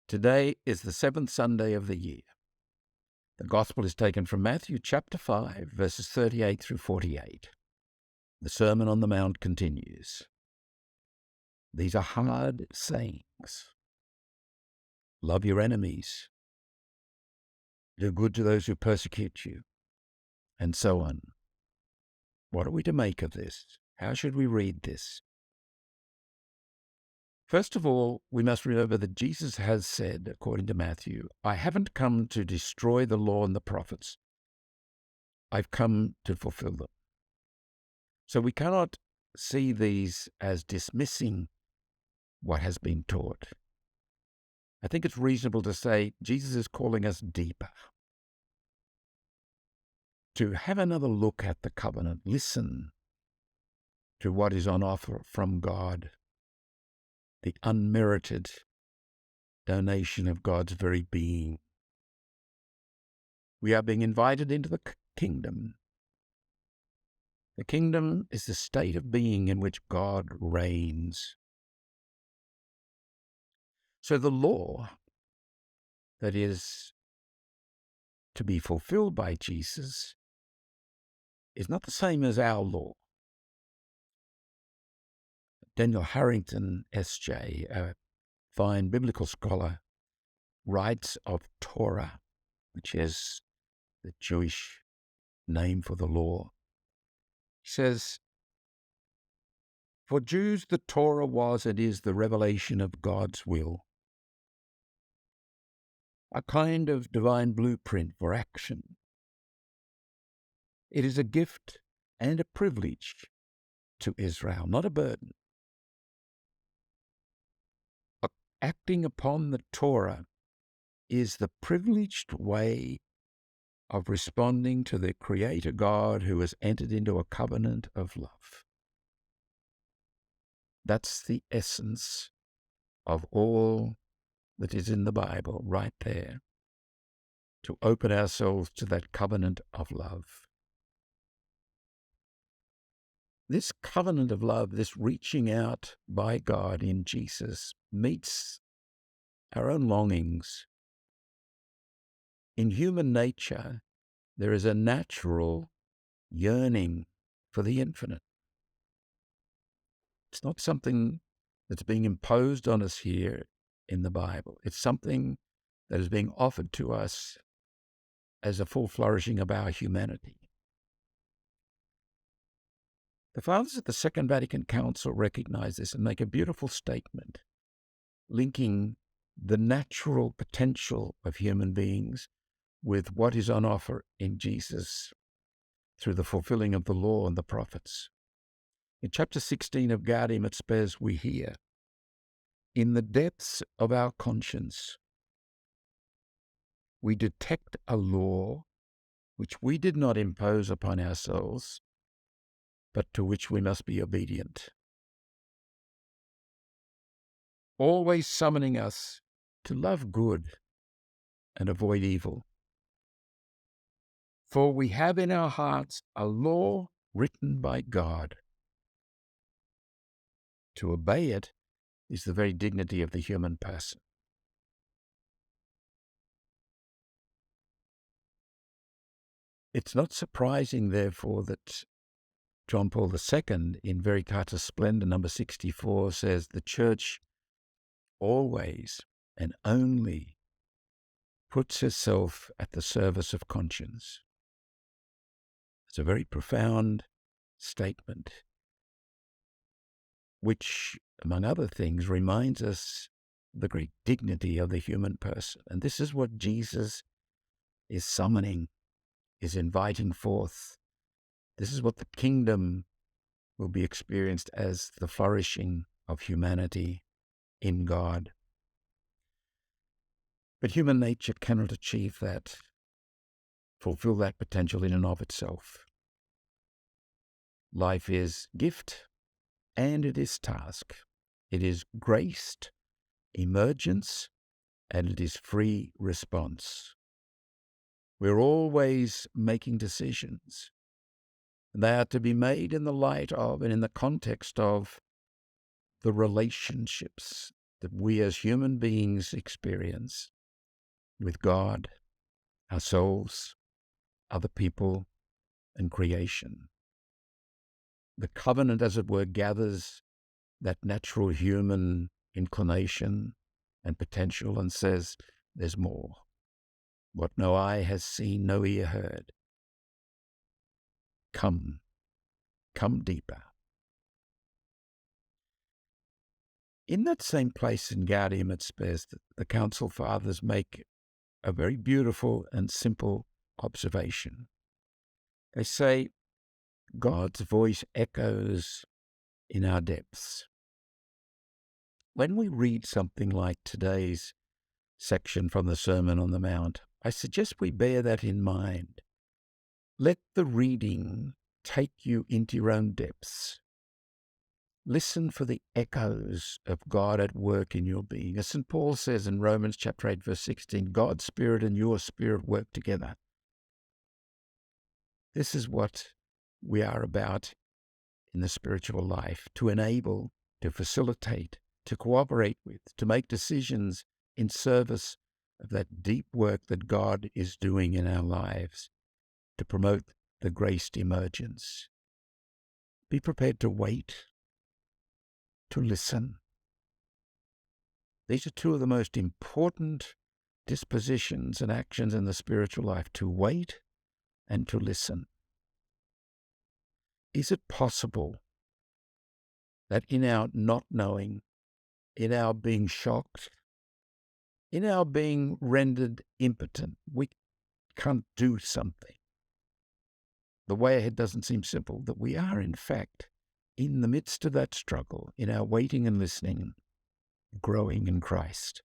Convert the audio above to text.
Today is the seventh Sunday of the year. The Gospel is taken from Matthew chapter 5, verses 38 through 48. The Sermon on the Mount continues. These are hard sayings. Love your enemies. Do good to those who persecute you, and so on. What are we to make of this? How should we read this? First of all, we must remember that Jesus has said, according to Matthew, I haven't come to destroy the law and the prophets. I've come to fulfill them. So we cannot see these as dismissing what has been taught. I think it's reasonable to say Jesus is calling us deeper, to have another look at the covenant, listen to what is on offer from God, the unmerited donation of God's very being. We are being invited into the kingdom. The kingdom is the state of being in which God reigns. So the law that is to be fulfilled by Jesus is not the same as our law. Daniel Harrington, S.J., a fine biblical scholar, writes of Torah, which is the Jewish name for the law. He says, for Jews, the Torah was and is the revelation of God's will, a kind of divine blueprint for action. It is a gift and a privilege to Israel, not a burden. Acting upon the Torah is the privileged way of responding to the Creator God who has entered into a covenant of love. That's the essence of all that is in the Bible, right there, to open ourselves to that covenant of love. This covenant of love, this reaching out by God in Jesus, meets our own longings. In human nature, there is a natural yearning for the infinite. It's not something that's being imposed on us here in the Bible. It's something that is being offered to us as a full flourishing of our humanity. The fathers at the Second Vatican Council recognize this and make a beautiful statement, linking the natural potential of human beings with what is on offer in Jesus through the fulfilling of the law and the prophets. In chapter 16 of Gaudium et Spes, we hear, in the depths of our conscience, we detect a law which we did not impose upon ourselves, but to which we must be obedient, always summoning us to love good and avoid evil. For we have in our hearts a law written by God. To obey it is the very dignity of the human person. It's not surprising, therefore, that John Paul II, in Veritatis Splendor, number 64, says the Church always and only puts herself at the service of conscience. It's a very profound statement, which, among other things, reminds us the great dignity of the human person. And this is what Jesus is summoning, is inviting forth. This is what the kingdom will be experienced as the flourishing of humanity in God. But human nature cannot achieve that, fulfill that potential in and of itself. Life is gift and it is task. It is graced emergence and it is free response. We're always making decisions. They are to be made in the light of and in the context of the relationships that we as human beings experience with God, ourselves, other people, and creation. The covenant, as it were, gathers that natural human inclination and potential and says, there's more. What no eye has seen, no ear heard. Come deeper. In that same place in Gaudium et Spes, the Council Fathers make a very beautiful and simple observation. They say, God's voice echoes in our depths. When we read something like today's section from the Sermon on the Mount, I suggest we bear that in mind. Let the reading take you into your own depths. Listen for the echoes of God at work in your being. As St. Paul says in Romans chapter 8, verse 16, God's Spirit and your spirit work together. This is what we are about in the spiritual life, to enable, to facilitate, to cooperate with, to make decisions in service of that deep work that God is doing in our lives, to promote the graced emergence. Be prepared to wait, to listen. These are two of the most important dispositions and actions in the spiritual life, to wait and to listen. Is it possible that in our not knowing, in our being shocked, in our being rendered impotent, we can't do something? The way ahead doesn't seem simple, that we are, in fact, in the midst of that struggle, in our waiting and listening, growing in Christ.